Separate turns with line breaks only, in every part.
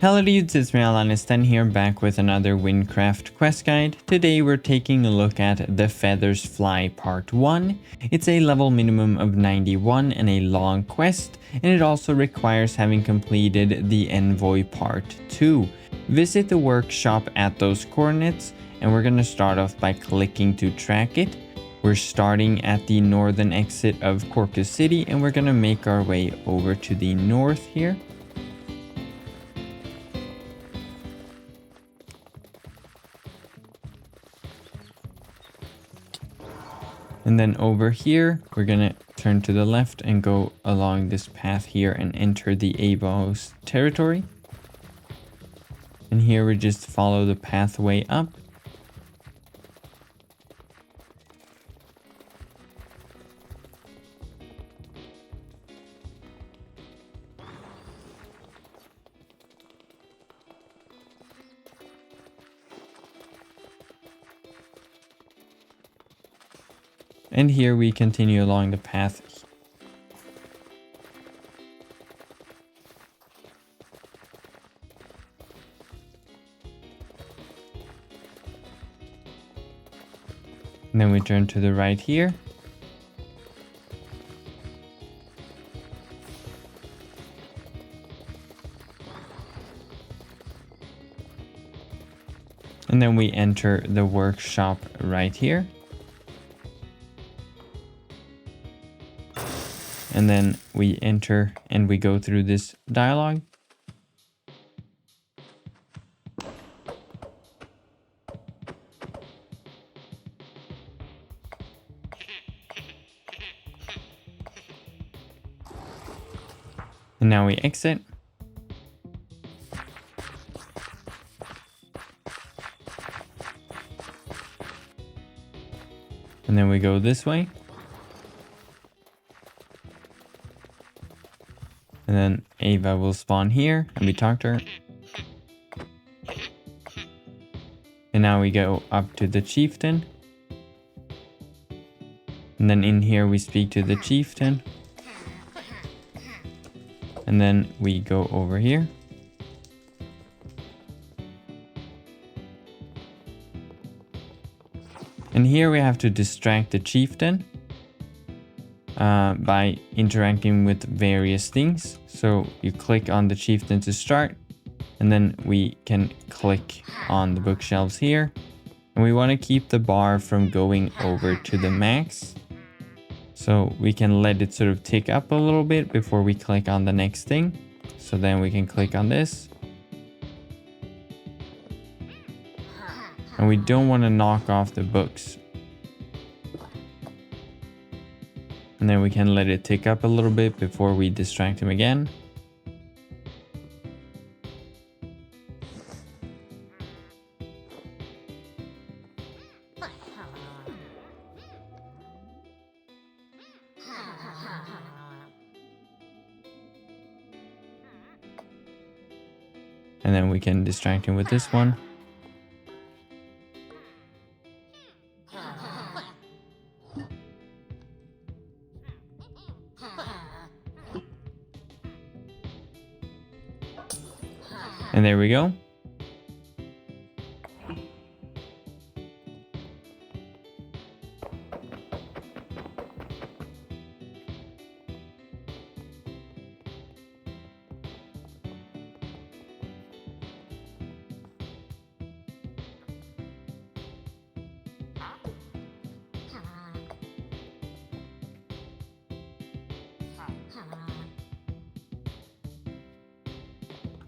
Hello dudes, it's me Alanistan here, back with another Wynncraft quest guide. Today we're taking a look at The Feathers Fly Part 1. It's a level minimum of 91 and a long quest, and it also requires having completed the Envoy Part 2. Visit the workshop at those coordinates, and we're going to start off by clicking to track it. We're starting at the northern exit of Corcus City, and we're going to make our way over to the north here. And then over here, we're going to turn to the left and go along this path here and enter the Ava's territory. And here we just follow the pathway up. And here we continue along the path. And then we turn to the right here. And then we enter the workshop right here. And then we enter and we go through this dialogue. And now we exit. And then we go this way. And then Ava will spawn here and we talk to her. And now we go up to the chieftain. And then in here we speak to the chieftain. And then we go over here. And here we have to distract the chieftain by interacting with various things. So you click on the chieftain to start, and then we can click on the bookshelves here. And we want to keep the bar from going over to the max. So we can let it sort of tick up a little bit before we click on the next thing. So then we can click on this. And we don't want to knock off the books. And then we can let it tick up a little bit before we distract him again. And then we can distract him with this one. And there we go.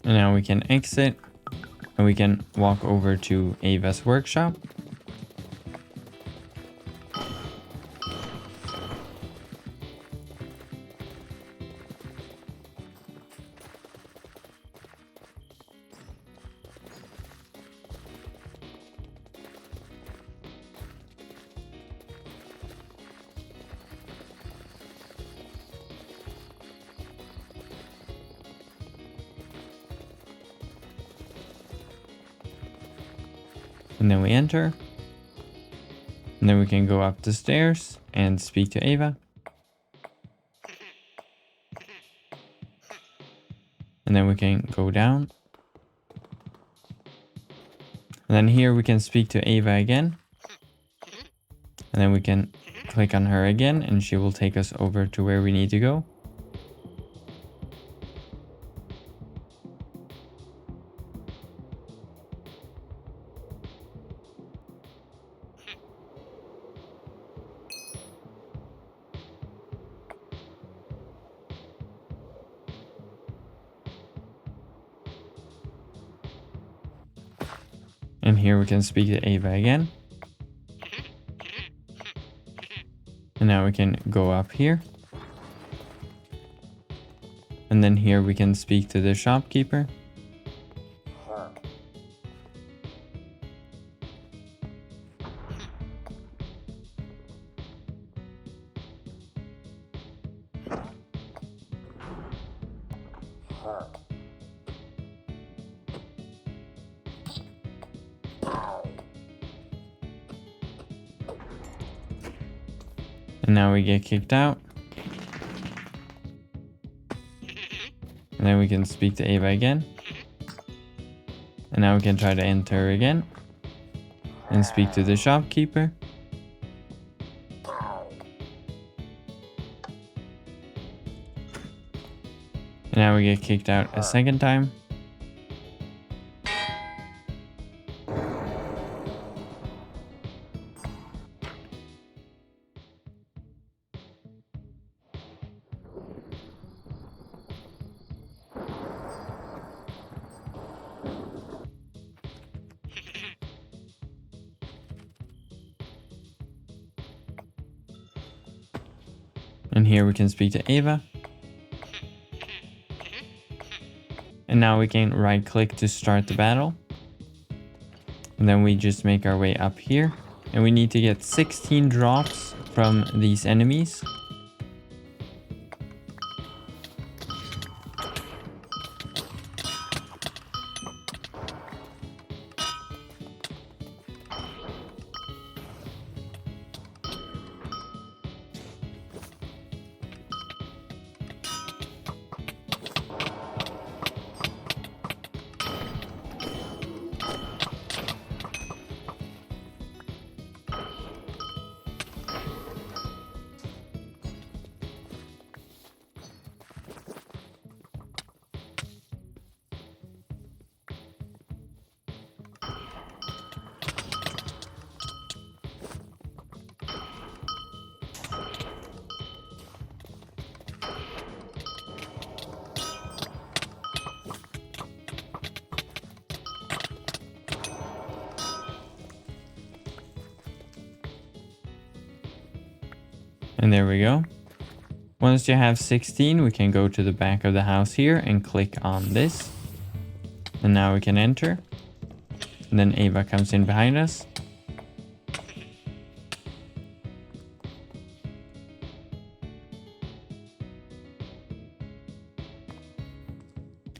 And now we can exit and we can walk over to Ava's workshop. And then we enter. And then we can go up the stairs and speak to Ava. And then we can go down. And then here we can speak to Ava again. And then we can click on her again and she will take us over to where we need to go. And here we can speak to Ava again. And now we can go up here. And then here we can speak to the shopkeeper. And now we get kicked out. And then we can speak to Ava again. And now we can try to enter again. And speak to the shopkeeper. And now we get kicked out a second time. And here we can speak to Ava. And now we can right click to start the battle. And then we just make our way up here. And we need to get 16 drops from these enemies. And there we go. Once you have 16, we can go to the back of the house here and click on this. And now we can enter. And then Ava comes in behind us.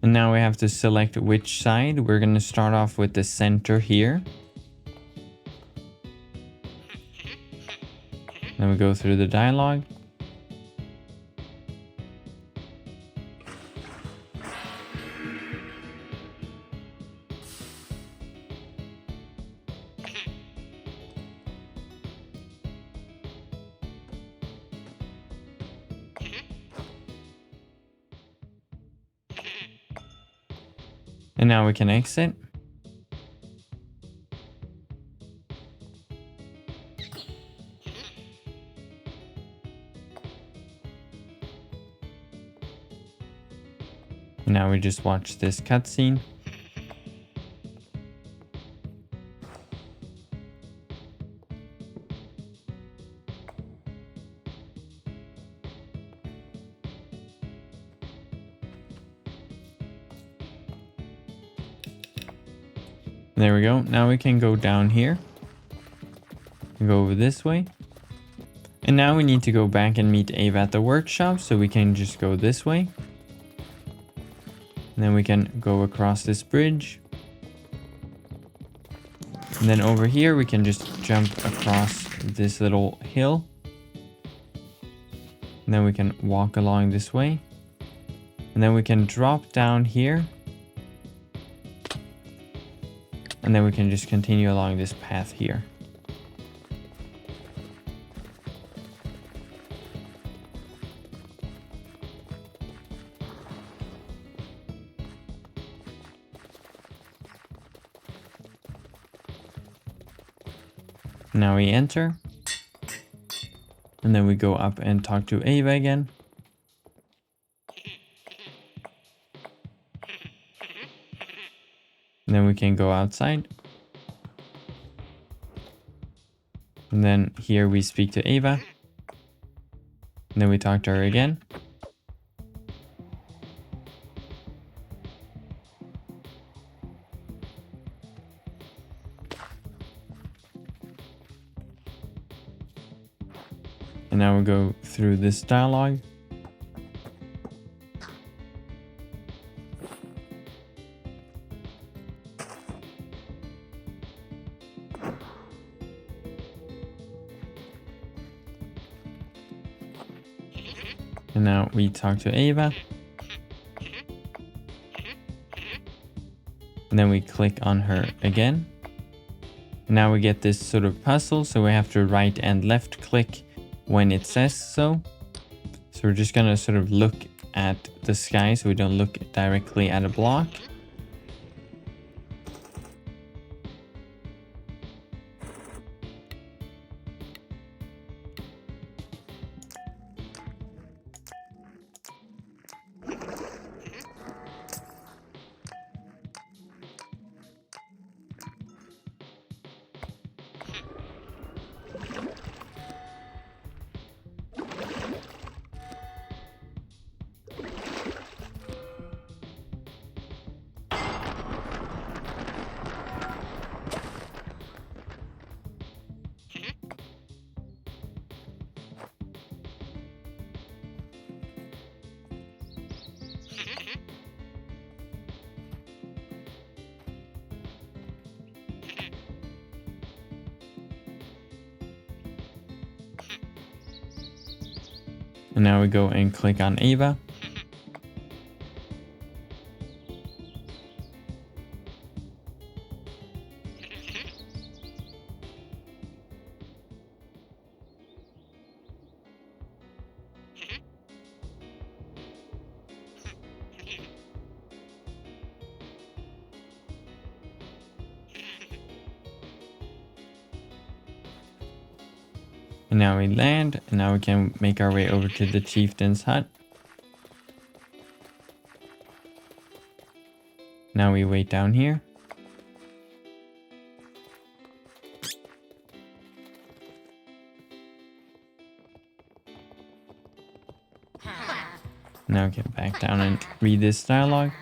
And now we have to select which side. We're going to start off with the center here. Then we go through the dialogue. And now we can exit. And now we just watch this cutscene. There we go. Now we can go down here. Go over this way. And now we need to go back and meet Ava at the workshop. So we can just go this way. And then we can go across this bridge. And then over here we can just jump across this little hill. And then we can walk along this way. And then we can drop down here. And then we can just continue along this path here. Now we enter. And then we go up and talk to Ava again. And then we can go outside. And then here we speak to Ava. And then we talk to her again. And now we'll go through this dialogue. And now we talk to Ava. And then we click on her again. Now we get this sort of puzzle, so we have to right and left click when it says so. So we're just gonna sort of look at the sky so we don't look directly at a block. And now we go and click on Ava. And now we land, and now we can make our way over to the chieftain's hut. Now we wait down here. Now get back down and read this dialogue.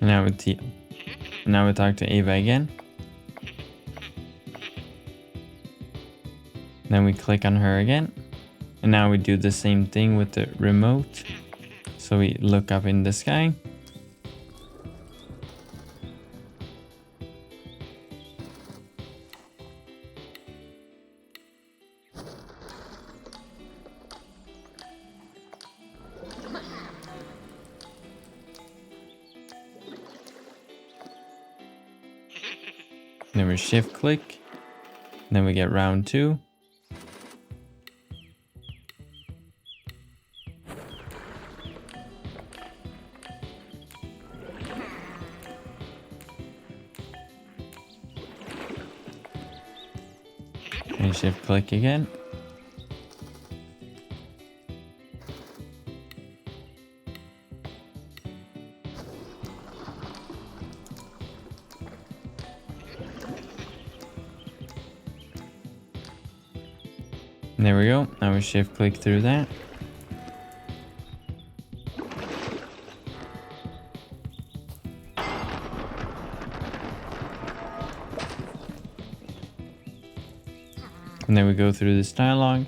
And now we talk to Ava again. Then we click on her again. And now we do the same thing with the remote. So we look up in the sky. Then we shift click. Then we get round 2. And shift click again. There we go. Now we shift click through that. And then we go through this dialogue.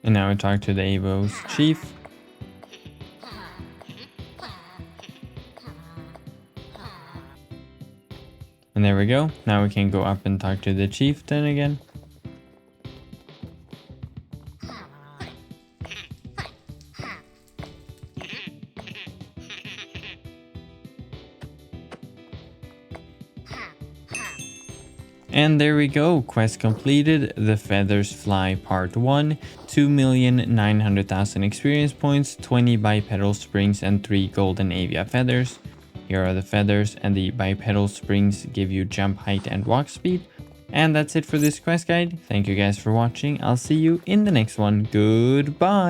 And now we talk to the Avo's chief. And there we go. Now we can go up and talk to the chieftain again. And there we go, quest completed, The Feathers Fly Part 1, 2,900,000 experience points, 20 bipedal springs and 3 golden avia feathers. Here are the feathers, and the bipedal springs give you jump height and walk speed. And that's it for this quest guide. Thank you guys for watching. I'll see you in the next one. Goodbye!